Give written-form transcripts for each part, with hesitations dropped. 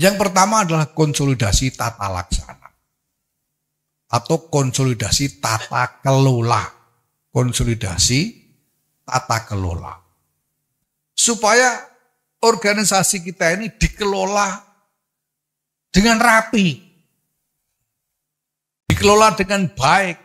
Yang pertama adalah konsolidasi tata laksana atau konsolidasi tata kelola. Konsolidasi tata kelola. Supaya organisasi kita ini dikelola dengan rapi. Dikelola dengan baik.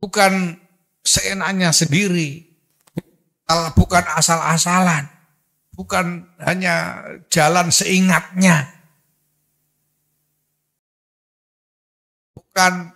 Bukan seenaknya sendiri. Bukan asal-asalan. Bukan hanya jalan seingatnya. Bukan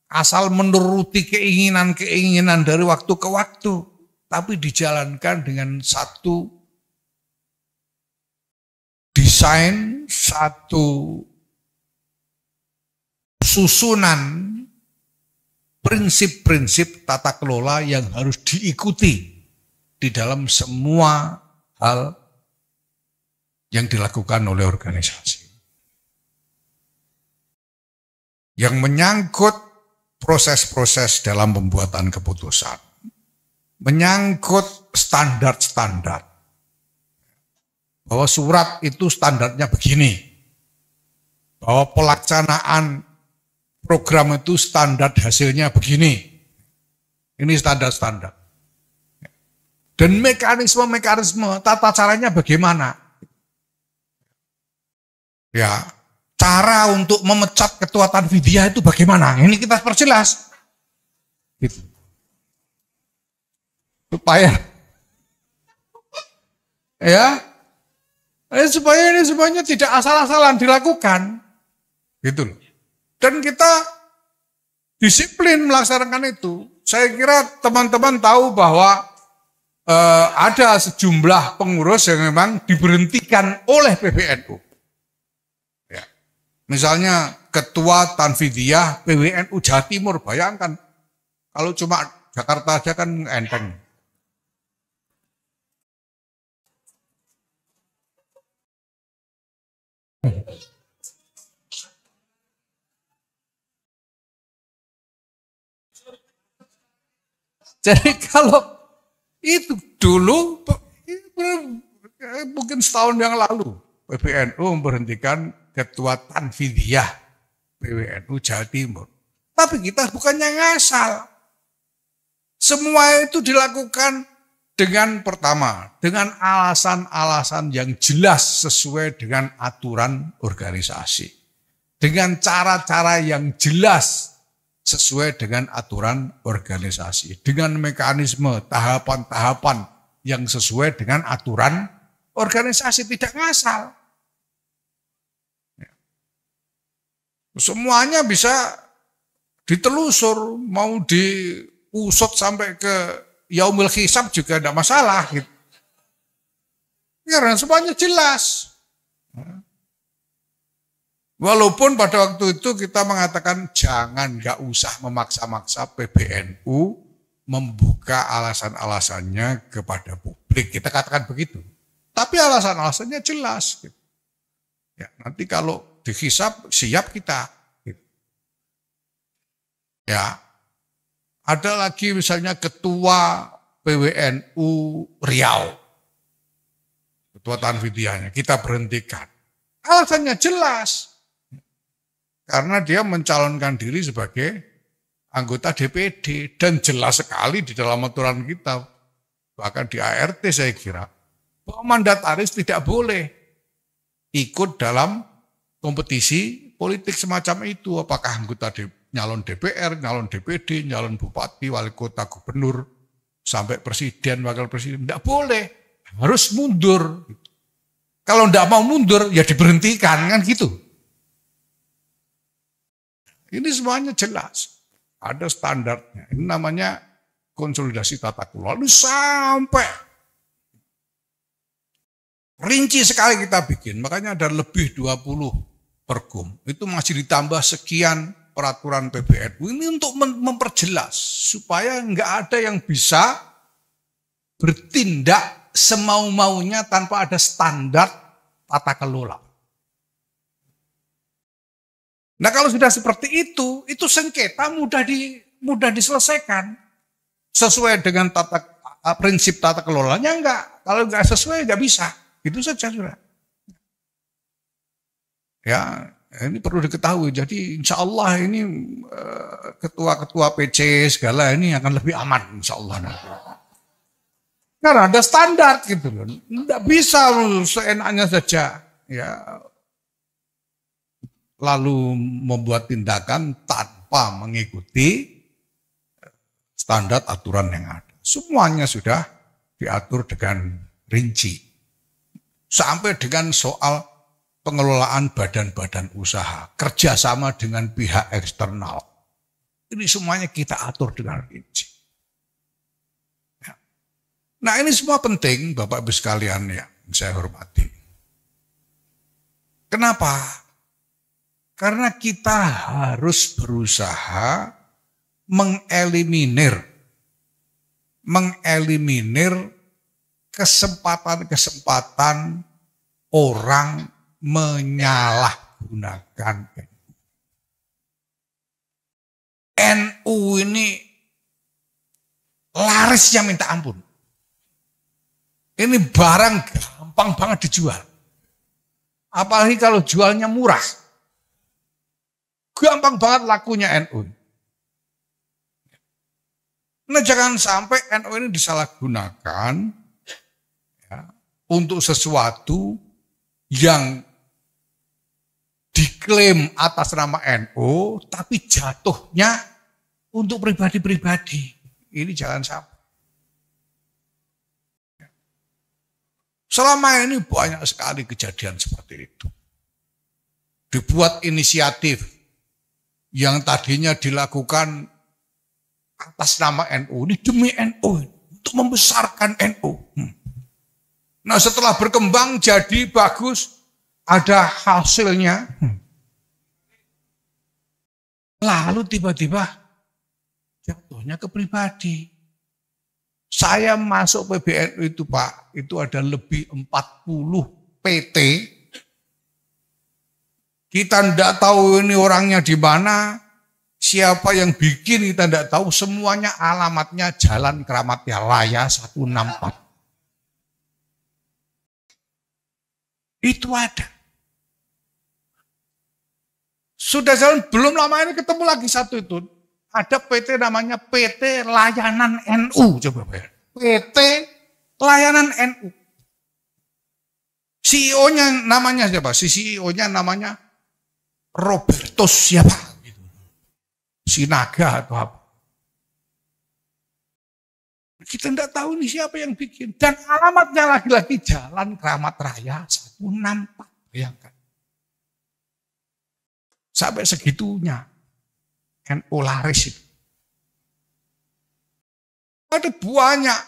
asal menuruti keinginan-keinginan dari waktu ke waktu. Tapi dijalankan dengan satu desain, satu susunan prinsip-prinsip tata kelola yang harus diikuti di dalam semua hal yang dilakukan oleh organisasi. Yang menyangkut proses-proses dalam pembuatan keputusan. Menyangkut standar-standar. Bahwa surat itu standarnya begini. Bahwa pelaksanaan program itu standar hasilnya begini. Ini standar-standar. Dan mekanisme-mekanisme tata caranya bagaimana? Ya, cara untuk memecat ketua Tanfidiyah itu bagaimana? Ini kita perjelas. Gitu. Supaya supaya ini semuanya tidak asal-asalan dilakukan. Gitu loh. Dan kita disiplin melaksanakan itu. Saya kira teman-teman tahu bahwa ada sejumlah pengurus yang memang diberhentikan oleh PBNU. Ya. Misalnya Ketua Tanfidiyah PWNU Jawa Timur, bayangkan kalau cuma Jakarta aja kan enteng. Jadi kalau itu dulu mungkin setahun yang lalu PBNU memberhentikan Ketua Tanfidiyah PWNU Jawa Timur. Tapi kita bukannya ngasal. Semua itu dilakukan dengan pertama, dengan alasan-alasan yang jelas sesuai dengan aturan organisasi. Dengan cara-cara yang jelas sesuai dengan aturan organisasi. Dengan mekanisme tahapan-tahapan yang sesuai dengan aturan organisasi, tidak ngasal. Semuanya bisa ditelusur, mau diusut sampai ke yaumil hisab juga tidak masalah. Gitu. Karena semuanya jelas. Walaupun pada waktu itu kita mengatakan jangan, nggak usah memaksa-maksa PBNU membuka alasan-alasannya kepada publik. Kita katakan begitu. Tapi alasan-alasannya jelas. Gitu. Ya, nanti kalau dihisab siap kita. Gitu. Ya, ada lagi misalnya Ketua PWNU Riau. Ketua Tanfidiyahnya kita berhentikan. Alasannya jelas. Karena dia mencalonkan diri sebagai anggota DPD. Dan jelas sekali di dalam aturan kita, bahkan di ART saya kira, bahwa mandataris tidak boleh ikut dalam kompetisi politik semacam itu. Apakah anggota nyalon DPR, nyalon DPD, nyalon bupati, wali kota, gubernur, sampai presiden, wakil presiden. Tidak boleh, harus mundur. Kalau tidak mau mundur, ya diberhentikan, kan gitu. Ini semuanya jelas. Ada standarnya. Ini namanya konsolidasi tata kelola. Ini sampai rinci sekali kita bikin. Makanya ada lebih 20 pergum. Itu masih ditambah sekian peraturan PBNU. Ini untuk memperjelas. Supaya nggak ada yang bisa bertindak semau-maunya tanpa ada standar tata kelola. Nah kalau sudah seperti itu sengketa mudah diselesaikan. Sesuai dengan prinsip tata kelolanya enggak. Kalau enggak sesuai enggak bisa. Itu saja sudah. Ya, ini perlu diketahui. Jadi insya Allah ini ketua-ketua PC segala ini akan lebih aman insya Allah. Karena ada standar gitu loh. Tidak bisa seenaknya saja ya lalu membuat tindakan tanpa mengikuti standar aturan yang ada. Semuanya sudah diatur dengan rinci. Sampai dengan soal pengelolaan badan-badan usaha, kerjasama dengan pihak eksternal. Ini semuanya kita atur dengan rinci. Ya. Nah ini semua penting Bapak Ibu sekalian ya, saya hormati. Kenapa? Karena kita harus berusaha mengeliminir kesempatan-kesempatan orang menyalahgunakan NU ini larisnya minta ampun. Ini barang gampang banget dijual. Apalagi kalau jualnya murah. Gampang banget lakunya NU. Nah jangan sampai NU ini disalahgunakan ya, untuk sesuatu yang diklaim atas nama NU, tapi jatuhnya untuk pribadi-pribadi. Ini jangan sampai. Selama ini banyak sekali kejadian seperti itu. Dibuat inisiatif yang tadinya dilakukan atas nama NU, ini demi NU, untuk membesarkan NU. Nah setelah berkembang jadi bagus, ada hasilnya. Lalu tiba-tiba jatuhnya ke pribadi. Saya masuk PBNU itu Pak, itu ada lebih 40 PT. Kita tidak tahu ini orangnya di mana, siapa yang bikin kita tidak tahu, semuanya alamatnya Jalan Kramat Raya 164. Itu ada. Sudah jalan, belum lama ini ketemu lagi satu itu. Ada PT namanya PT Layanan NU. Coba bayar. PT Layanan NU. CEO-nya namanya siapa? CEO-nya namanya Robertus siapa? Sinaga atau apa. Kita tidak tahu nih siapa yang bikin. Dan alamatnya lagi-lagi Jalan Kramat Raya 164. Bayangkan. Sampai segitunya. NU laris itu. Ada banyak.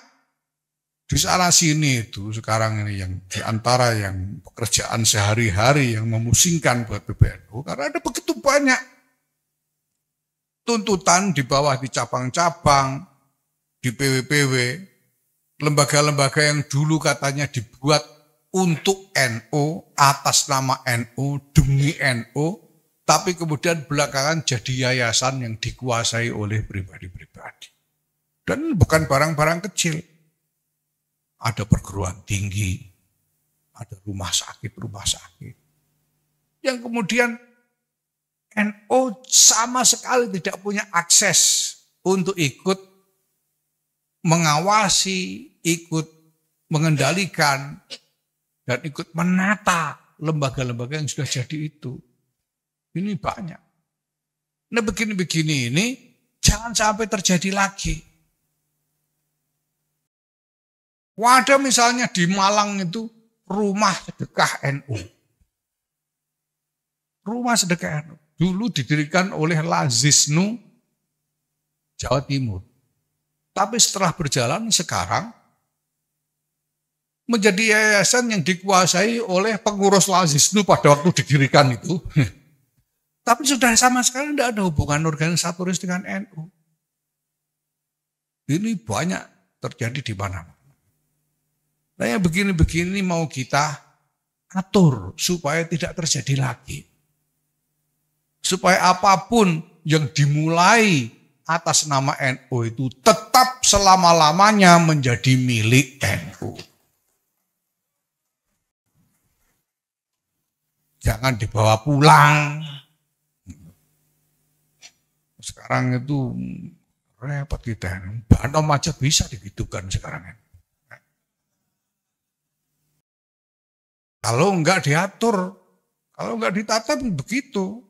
Di sana sini itu sekarang ini yang diantara yang pekerjaan sehari-hari yang memusingkan buat PBNU. Karena ada begitu banyak tuntutan di bawah di cabang-cabang, di PW-PW, lembaga-lembaga yang dulu katanya dibuat untuk NU, atas nama NU, demi NU, tapi kemudian belakangan jadi yayasan yang dikuasai oleh pribadi-pribadi. Dan bukan barang-barang kecil. Ada perguruan tinggi, ada rumah sakit, yang kemudian NU sama sekali tidak punya akses untuk ikut mengawasi, ikut mengendalikan, dan ikut menata lembaga-lembaga yang sudah jadi itu. Ini banyak. Nah begini-begini ini jangan sampai terjadi lagi. Ada misalnya di Malang itu rumah sedekah NU. Rumah sedekah NU. Dulu didirikan oleh Lazisnu Jawa Timur. Tapi setelah berjalan sekarang menjadi yayasan yang dikuasai oleh pengurus Lazisnu pada waktu didirikan itu. Tapi sudah sama sekali tidak ada hubungan organisatoris dengan NU. Ini banyak terjadi di mana-mana. Nah yang begini-begini mau kita atur supaya tidak terjadi lagi. Supaya apapun yang dimulai atas nama NU itu tetap selama-lamanya menjadi milik NU. jangan dibawa pulang. Sekarang itu repot kita. Banom aja bisa digitukan sekarang. Kalau enggak diatur, kalau enggak ditata begitu.